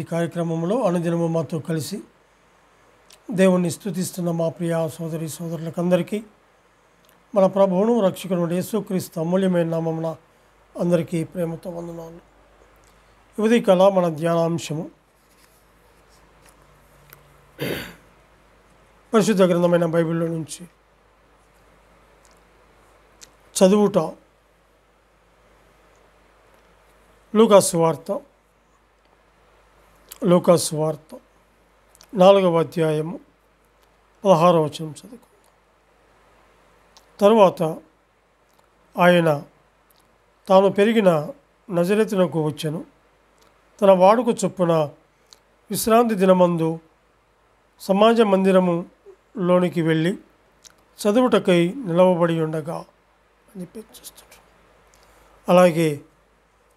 స్తుతి కార్యక్రమంలో అనుదినము మాతో కలిసి దేవుణ్ణి స్తుతిస్తున్న మా ప్రియ సోదరి సోదరులకందరికీ మన ప్రభువును రక్షకుడు యేసుక్రీస్తు అమూల్యమైన నామమున అందరికీ ప్రేమతో వందనాలు. ఉదయకాల మన ధ్యానాంశము పరిశుద్ధ గ్రంథమైన బైబిల్లో నుంచి చదువుట. లూకాసు వార్త 4వ అధ్యాయము 16వ వచనం చదువుకుందాం. తరువాత ఆయన తాను పెరిగిన నజరేతునకు వచ్చెను. తన వాడుక చొప్పున విశ్రాంతి దినమందు సమాజ మందిరములోనికి వెళ్ళి చదువుటకై నిలవబడి ఉండగా అని చూస్తుంటాడు. అలాగే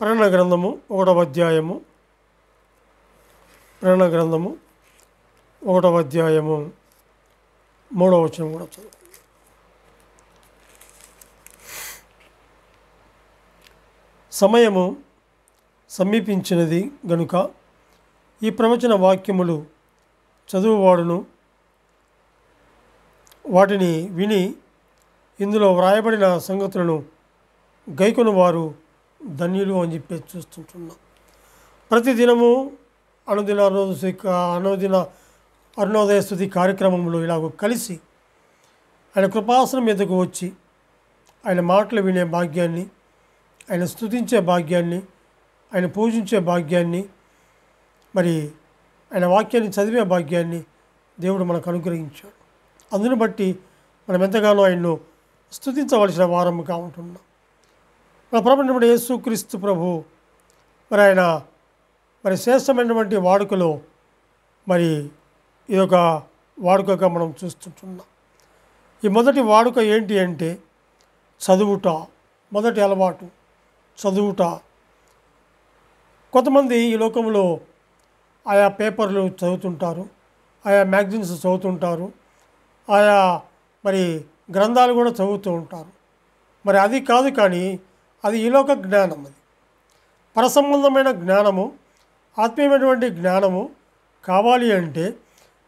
ప్రకటన గ్రంథము 1వ అధ్యాయము 3వ వచనం కూడా చదువు. సమయము సమీపించినది గనుక ఈ ప్రవచన వాక్యములు చదువువాడును వాటిని విని ఇందులో వ్రాయబడిన సంగతులను గైకొను వారు ధన్యులు అని చెప్పి చూస్తుంటున్నాం. ప్రతిదినము అనుదిన అరుణోదయ స్తుతి కార్యక్రమంలో ఇలాగ కలిసి ఆయన కృపాసనం మీదకు వచ్చి ఆయన మాటలు వినే భాగ్యాన్ని, ఆయన స్తుతించే భాగ్యాన్ని, ఆయన పూజించే భాగ్యాన్ని, మరి ఆయన వాక్యాన్ని చదివే భాగ్యాన్ని దేవుడు మనకు అనుగ్రహించాడు. అందును బట్టి మనం ఎంతగానో ఆయన్ను స్తుతించవలసిన వారముగా ఉంటున్నాం. మన ప్రభువైన యేసుక్రీస్తు ప్రభు ఆయన శ్రేష్టమైనటువంటి వాడుకలో ఇదొక వాడుకగా మనం చూస్తుంటున్నాం. ఈ మొదటి వాడుక ఏంటి అంటే చదువుట. మొదటి అలవాటు చదువుట. కొంతమంది ఈ లోకంలో ఆయా పేపర్లు చదువుతుంటారు, ఆయా మ్యాగజైన్స్ చదువుతుంటారు, ఆయా గ్రంథాలు కూడా చదువుతూ ఉంటారు. అది కాదు, కానీ అది ఈలోక జ్ఞానం. అది పరసంబంధమైన జ్ఞానము, ఆత్మీయమైనటువంటి జ్ఞానము కావాలి అంటే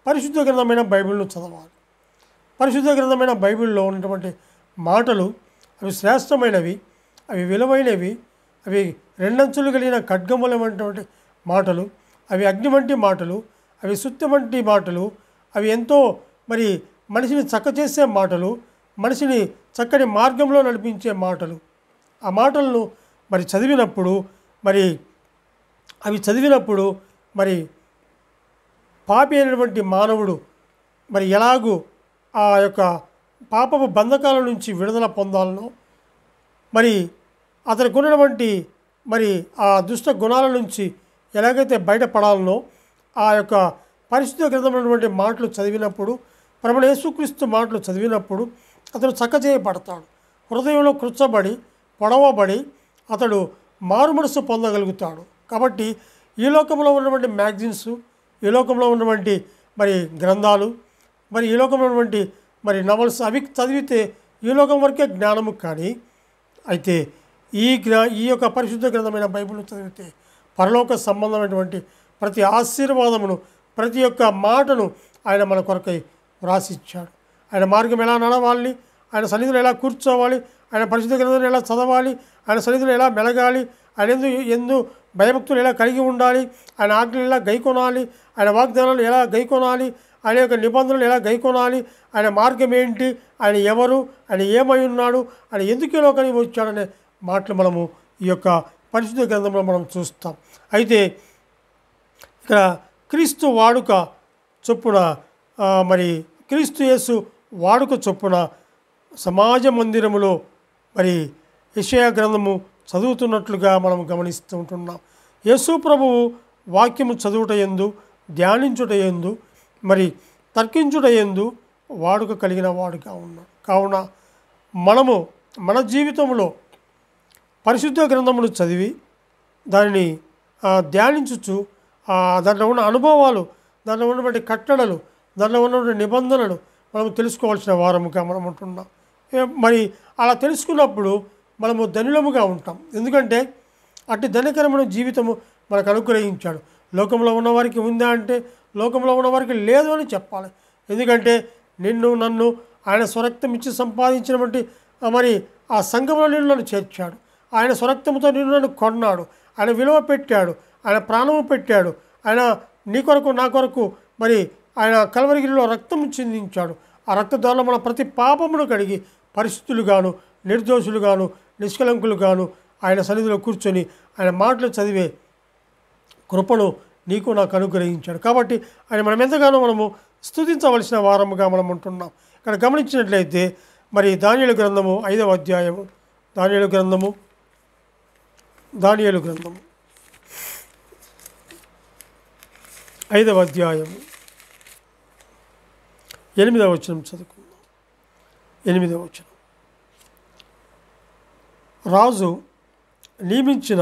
పరిశుద్ధ గ్రంథమైన బైబిల్ను చదవాలి. పరిశుద్ధ గ్రంథమైన బైబిల్లో ఉన్నటువంటి మాటలు అవి శ్రేష్టమైనవి, అవి విలువైనవి, అవి రెండంచులు కలిగిన ఖడ్గములమైనటువంటి మాటలు, అవి అగ్ని వంటి మాటలు, అవి సుత్తి వంటి మాటలు, అవి ఎంతో మనిషిని చక్కచేసే మాటలు, మనిషిని చక్కని మార్గంలో నడిపించే మాటలు. ఆ మాటలను చదివినప్పుడు పాపి అయినటువంటి మానవుడు ఎలాగూ ఆ యొక్క పాపపు బంధకాల నుంచి విడుదల పొందాలనో, అతనికి ఉన్నటువంటి ఆ దుష్ట గుణాల నుంచి ఎలాగైతే బయటపడాలనో ఆ యొక్క పరిశుద్ధ గ్రంథమైనటువంటి మాటలు చదివినప్పుడు, ప్రభువైన యేసుక్రీస్తు మాటలు చదివినప్పుడు అతడు చక్కచేయబడతాడు. హృదయంలో కృచ్చబడి పొడవబడి అతడు మారుమనసు పొందగలుగుతాడు. కాబట్టి ఈ లోకంలో ఉన్నటువంటి మ్యాగజైన్స్, ఈ లోకంలో ఉన్నటువంటి గ్రంథాలు, ఈ లోకంలో ఉన్నటువంటి నవల్స్ అవి చదివితే ఈ లోకం వరకే జ్ఞానము. కానీ అయితే ఈ యొక్క పరిశుద్ధ గ్రంథమైన బైబిల్ చదివితే పరలోక సంబంధమైనటువంటి ప్రతి ఆశీర్వాదమును, ప్రతి ఒక్క మాటను ఆయన మన కొరకై వ్రాసిచ్చాడు. ఆయన మార్గం ఎలా నడవాలి, ఆయన సన్నిధిలో ఎలా కూర్చోవాలి, ఆయన పరిశుద్ధ గ్రంథాన్ని ఎలా చదవాలి, ఆయన సన్నిధిలో ఎలా మెలగాలి, ఆయన ఎందు భయభక్తులు ఎలా కలిగి ఉండాలి, ఆయన ఆజ్ఞలు ఎలా గైకొనాలి, ఆయన వాగ్దానాలు ఎలా గైకొనాలి, ఆయన యొక్క నిబంధనలు ఎలా గైకొనాలి, ఆయన మార్గం ఏంటి, ఆయన ఎవరు, ఆయన ఏమై ఉన్నాడు, ఆయన ఎందుకు ఈ లోకానికి వచ్చాడనే మాటలు మనము ఈ యొక్క పరిశుద్ధ గ్రంథంలో మనం చూస్తాం. అయితే ఇక్కడ క్రీస్తు వాడుక చొప్పున క్రీస్తు యేసు వాడుక చొప్పున సమాజ మందిరములో యెషయా గ్రంథము చదువుతున్నట్లుగా మనం గమనిస్తూ ఉంటున్నాం. యేసు ప్రభువు వాక్యము చదువుట యందు, ధ్యానించుట యందు, తర్కించుట యందు వాడుక కలిగిన వాడుగా ఉన్నాడు. కావున మనము మన జీవితంలో పరిశుద్ధ గ్రంథమును చదివి దానిని ధ్యానించుచు దాంట్లో ఉన్న అనుభవాలు, దాంట్లో ఉన్నటువంటి కట్టడలు, దాంట్లో ఉన్నటువంటి నిబంధనలు మనం తెలుసుకోవాల్సిన వారముగా మనం ఉంటున్నాం. అలా తెలుసుకున్నప్పుడు మనము ధనులముగా ఉంటాం. ఎందుకంటే అట్టి ధనకరమైన జీవితము మనకు అనుగ్రహించాడు. లోకంలో ఉన్నవారికి ఉందా అంటే లోకంలో ఉన్నవారికి లేదు అని చెప్పాలి. ఎందుకంటే నిన్ను నన్ను ఆయన స్వరక్తం ఇచ్చి సంపాదించినటువంటి మరి ఆ సంఘంలో నిన్ను నన్ను చేర్చాడు. ఆయన స్వరక్తంతో నిన్ను నన్ను కొన్నాడు. ఆయన విలువ పెట్టాడు. ఆయన ప్రాణము పెట్టాడు. ఆయన నీ కొరకు నా కొరకు మరి ఆయన కల్వరిగిరిలో రక్తం చిందించాడు. ఆ రక్త ద్వారా మన ప్రతి పాపమును కడిగి పరిశుద్ధులుగాను నిర్దోషులుగాను నిష్కలంకులుగాను ఆయన సన్నిధిలో కూర్చొని ఆయన మాటలు చదివే కృపను నీకు నాకు అనుగ్రహించాడు. కాబట్టి ఆయన మనం ఎంతగానో మనము స్తుతించవలసిన వారముగా మనం ఉంటున్నాం. ఇక్కడ గమనించినట్లయితే మరి దానియేలు గ్రంథము 5వ అధ్యాయము దానియేలు గ్రంథము 5వ అధ్యాయము 8వ వచనం చదువుకుందాం. 8వ వచనం. రాజు నియమించిన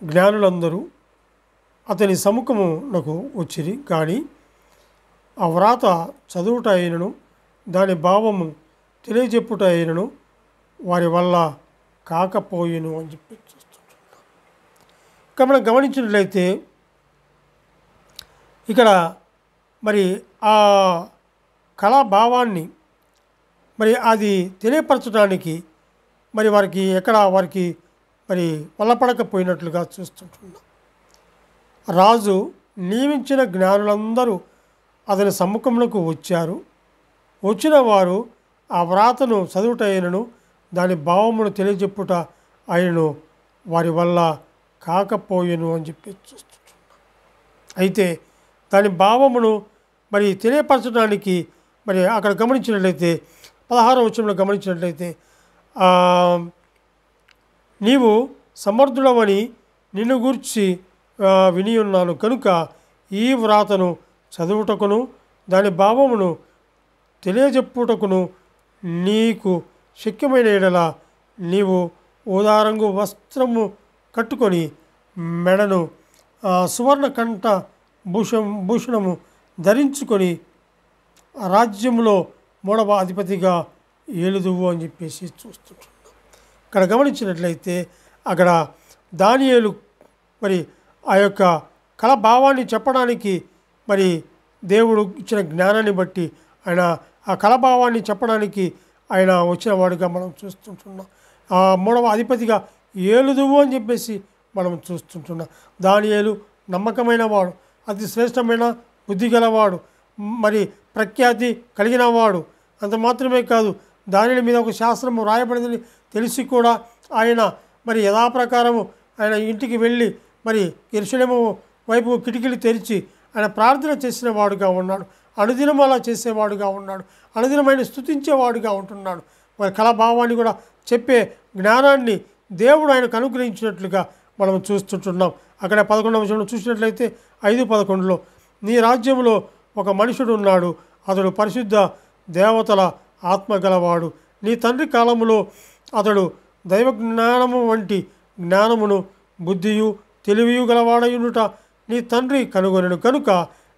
జ్ఞానులందరూ అతని సముఖమునకు వచ్చిరి, కానీ ఆ వ్రాత చదువుట అయినను దాని భావము తెలియజెప్పుట అయినను వారి వల్ల కాకపోయిను అని చెప్పి చూస్తుంటున్నాం. ఇక మనం గమనించినట్లయితే ఇక్కడ మరి ఆ కళాభావాన్ని మరి అది తెలియపరచడానికి మరి వారికి మరి వల్లపడకపోయినట్లుగా చూస్తుంటున్నాం. రాజు నియమించిన జ్ఞానులందరూ అతని సమ్ముఖంలోకి వచ్చారు. వచ్చిన వారు ఆ వ్రాతను చదువుట అయినను దాని భావమును తెలియజెప్పుట అయినను వారి వల్ల కాకపోయెను అని చెప్పి చూస్తుంటున్నాం. అయితే దాని భావమును మరి తెలియపరచడానికి మరి అక్కడ గమనించినట్లయితే 16వ వచనంలో గమనించినట్లయితే నీవు సమర్థుడవని నిన్ను గూర్చి విని ఉన్నాను కనుక ఈ వ్రాతను చదువుటకును దాని భావమును తెలియజెప్పుటకును నీకు శక్యమైన ఎడల నీవు ఊదారంగు వస్త్రము కట్టుకొని మెడను సువర్ణ కంఠ భూషణము ధరించుకొని రాజ్యంలో 3వ అధిపతిగా ఏలుదువు అని చెప్పేసి చూస్తుంటున్నాం. ఇక్కడ గమనించినట్లయితే అక్కడ దానియేలు మరి ఆ యొక్క కళాభావాన్ని చెప్పడానికి మరి దేవుడు ఇచ్చిన జ్ఞానాన్ని బట్టి ఆయన ఆ కళాభావాన్ని చెప్పడానికి ఆయన వచ్చిన వాడుగా మనం చూస్తుంటున్నాం. ఆ 3వ అధిపతిగా ఏలుదువు అని చెప్పేసి మనం చూస్తుంటున్నాం. దానియేలు నమ్మకమైన వాడు, అతి శ్రేష్టమైన బుద్ధి గలవాడు, మరి ప్రఖ్యాతి కలిగిన వాడు. అంత మాత్రమే కాదు, దానిల మీద ఒక శాస్త్రము రాయబడిందని తెలిసి కూడా ఆయన మరి యథాప్రకారము ఆయన ఇంటికి వెళ్ళి మరి యెరూషలేము వైపు కిటికీలు తెరిచి ఆయన ప్రార్థన చేసిన వాడుగా ఉన్నాడు. అనుదినం అలా చేసేవాడుగా ఉన్నాడు. అనుదినమైన స్తుతించేవాడుగా ఉంటున్నాడు. మరి కళాభావాన్ని కూడా చెప్పే జ్ఞానాన్ని దేవుడు ఆయనకు అనుగ్రహించినట్లుగా మనం చూస్తుంటున్నాం. అక్కడ 11వ వచనంలో చూసినట్లయితే 5:11లో నీ రాజ్యంలో ఒక మనుషుడు ఉన్నాడు, అతడు పరిశుద్ధ దేవతల ఆత్మ గలవాడు. నీ తండ్రి కాలములో అతడు దైవ జ్ఞానము వంటి జ్ఞానమును బుద్ధియు తెలివియు గలవాడయునుట నీ తండ్రి కనుగొనెను కనుక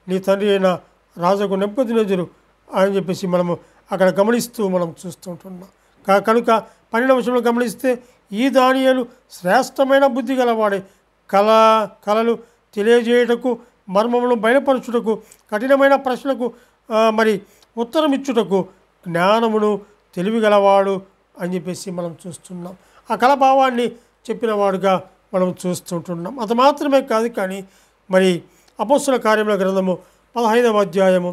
నీ తండ్రి అయిన రాజుకు నెబుకద్నెజరు అని చెప్పేసి మనము అక్కడ గమనిస్తూ మనం చూస్తుంటున్నాం. కనుక 12వ వచనంలో గమనిస్తే ఈ దానియేలు శ్రేష్టమైన బుద్ధి గలవాడే, కళలు తెలియజేయుటకు మర్మములను బయలుపరచుటకు కఠినమైన ప్రశ్నలకు మరి ఉత్తరం ఇచ్చుటకు జ్ఞానమును తెలివి గలవాడు అని చెప్పేసి మనం చూస్తున్నాం. ఆ కళాభావాన్ని చెప్పిన వాడుగా మనం చూస్తుంటున్నాం. అంత మాత్రమే కాదు, కానీ మరి అపోస్తుల కార్యముల గ్రంథము 15వ అధ్యాయము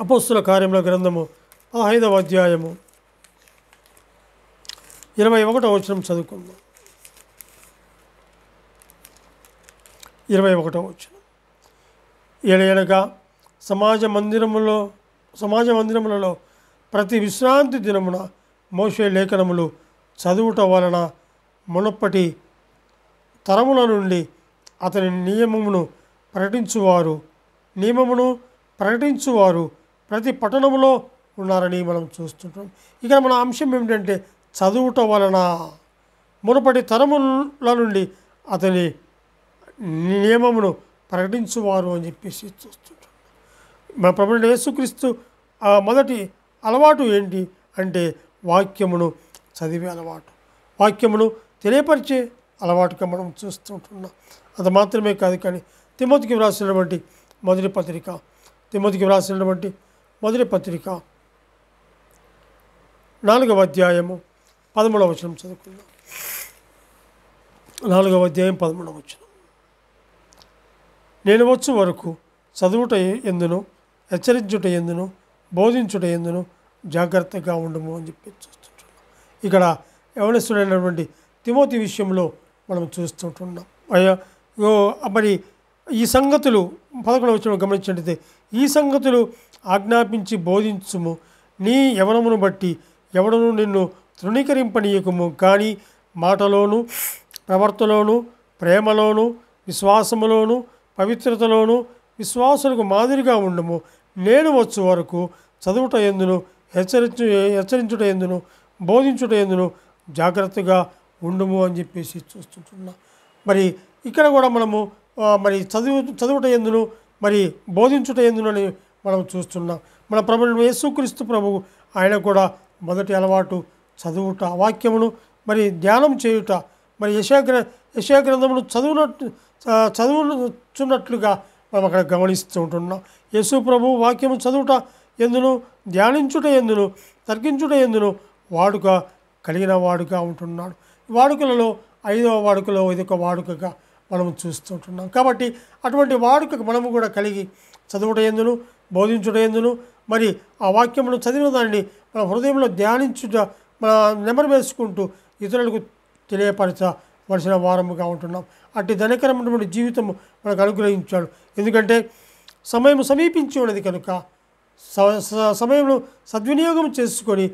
15వ అధ్యాయము 21వ వచనం చదువుకుందాం. 21వ వచనం. ఏలయనగా సమాజ మందిరములలో ప్రతి విశ్రాంతి దినమున మోషే లేఖనములు చదువుట వలన మునుపటి తరముల నుండి అతని నియమమును ప్రకటించువారు ప్రతి పట్టణములో ఉన్నారని మనం చూస్తుంటాం. ఇక్కడ మన అంశం ఏమిటంటే చదువుట వలన మునుపటి తరముల నుండి అతని నియమమును ప్రకటించువారు అని చెప్పేసి చూస్తుంటాం. మన ప్రభువైన యేసుక్రీస్తు మొదటి అలవాటు ఏంటి అంటే వాక్యమును చదివే అలవాటు, వాక్యమును తెలియపరిచే అలవాటుగా మనం చూస్తుంటున్నాం. అది మాత్రమే కాదు, కానీ తిమోతికి వ్రాసినటువంటి మొదటి పత్రిక 4వ అధ్యాయము 13వ వచనం చదువుకుందాం. 4వ అధ్యాయం 13వ వచనం. నేను వచ్చు వరకు చదువుట ఎందును, హెచ్చరించుట ఎందును, బోధించుట ఎందును జాగ్రత్తగా ఉండము అని చెప్పి చూస్తుంటున్నాం. ఇక్కడ యవనస్తుడైనటువంటి తిమోతి విషయంలో మనం చూస్తుంటున్నాం. మరి ఈ సంగతులు 11వ వచనం గమనించినట్లయితే, ఈ సంగతులు ఆజ్ఞాపించి బోధించుము, నీ యవనమును బట్టి ఎవడను నిన్ను తృణీకరింపనీయకము, కానీ మాటలోను ప్రవర్తలోను ప్రేమలోను విశ్వాసములోను పవిత్రతలోను విశ్వాసులకు మాదిరిగా ఉండము. నేను వచ్చు వరకు చదువుట ఎందును, హెచ్చరించుట ఎందును, బోధించుట ఎందును జాగ్రత్తగా ఉండుము అని చెప్పేసి చూస్తుంటున్నాం. మరి ఇక్కడ కూడా మనము మరి చదువుట ఎందును, మరి బోధించుట ఎందును అని మనం చూస్తున్నాం. మన ప్రభువు యేసుక్రీస్తు ప్రభువు ఆయన కూడా మొదటి అలవాటు చదువుట, వాక్యమును మరి ధ్యానం చేయుట, మరి యెషయా గ్రంథమును చదువుచున్నట్లుగా మనం అక్కడ గమనిస్తూ ఉంటున్నాం. యేసు ప్రభువు వాక్యము చదువుట ఎందును, ధ్యానించుట ఎందును, తర్కించుట ఎందును వాడుక కలిగిన వాడుగా ఉంటున్నాడు. వాడుకలలో 5వ వాడుకలో ఇదొక వాడుకగా మనం చూస్తుంటున్నాం. కాబట్టి అటువంటి వాడుకకు మనము కూడా కలిగి చదువుట ఎందును, బోధించుట ఎందును, మరి ఆ వాక్యమును చదివిన దానిని మన హృదయంలో ధ్యానించుట, మన నెమరు వేసుకుంటూ ఇతరులకు తెలియపరచవలసిన వారముగా ఉంటున్నాం. అట్టి ధనకరమైనటువంటి జీవితం మనకు అనుగ్రహించాడు. ఎందుకంటే సమయం సమీపించి ఉన్నది కనుక సమయంలో సద్వినియోగం చేసుకొని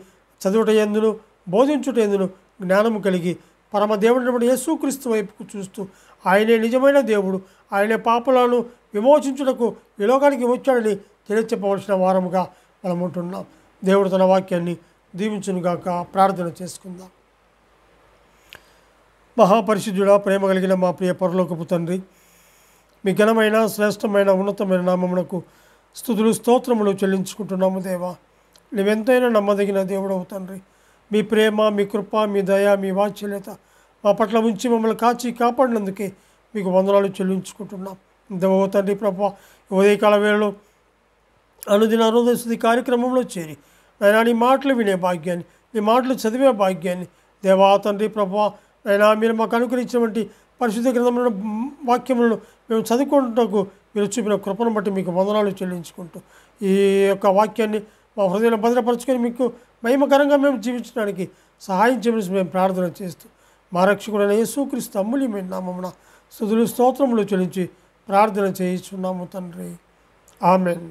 చదువుట ఎందును, బోధించుట ఎందును జ్ఞానము కలిగి పరమదేవుడైనటువంటి యేసుక్రీస్తు వైపుకు చూస్తూ ఆయనే నిజమైన దేవుడు, ఆయనే పాపలను విమోచించుటకు ఈ లోకానికి వచ్చాడని తెలియచెప్పవలసిన వారముగా మనం ఉంటున్నాం. దేవుడు తన వాక్యాన్ని దీవించునుగాక. ప్రార్థన చేసుకుందాం. మహాపరిశుద్ధుడా, ప్రేమ కలిగిన మా ప్రియ పరలోకపు తండ్రి, మీ ఘనమైన శ్రేష్టమైన ఉన్నతమైన నామమునకు స్తుతులు స్తోత్రములు చెల్లించుకుంటున్నాము. దేవా, నీవెంతైనా నమ్మదగిన దేవుడవు తండ్రి. మీ ప్రేమ, మీ కృప, మీ దయ, మీ వాత్సల్యత మా పట్ల ఉంచి మమ్మల్ని కాచి కాపాడినందుకే మీకు వందనాలు చెల్లించుకుంటున్నాం. దేవో తండ్రి ప్రభా, ఉదయకాల వేళలో అనుదిన అరుణోదయ కార్యక్రమంలో చేరి నైనా నీ మాటలు వినే భాగ్యాన్ని, నీ మాటలు చదివే భాగ్యాన్ని దేవా తండ్రి ప్రభా నైనా మీరు మాకు అనుగ్రహించినటువంటి పరిశుద్ధ గ్రంథంలో వాక్యములను మేము చదువుకుంటూ మీరు చూపిన కృపను బట్టి మీకు వందనాలు చెల్లించుకుంటూ ఈ యొక్క వాక్యాన్ని మా హృదయంలో భద్రపరచుకొని మీకు మహిమకరంగా మేము జీవించడానికి సహాయం చేయమని మేము ప్రార్థన చేస్తూ మా రక్షకుడైన యేసుక్రీస్తు అమూల్యమైన నామమున స్తుతులు స్తోత్రములు చెల్లించి ప్రార్థన చేయించున్నాము తండ్రి. ఆమెన్.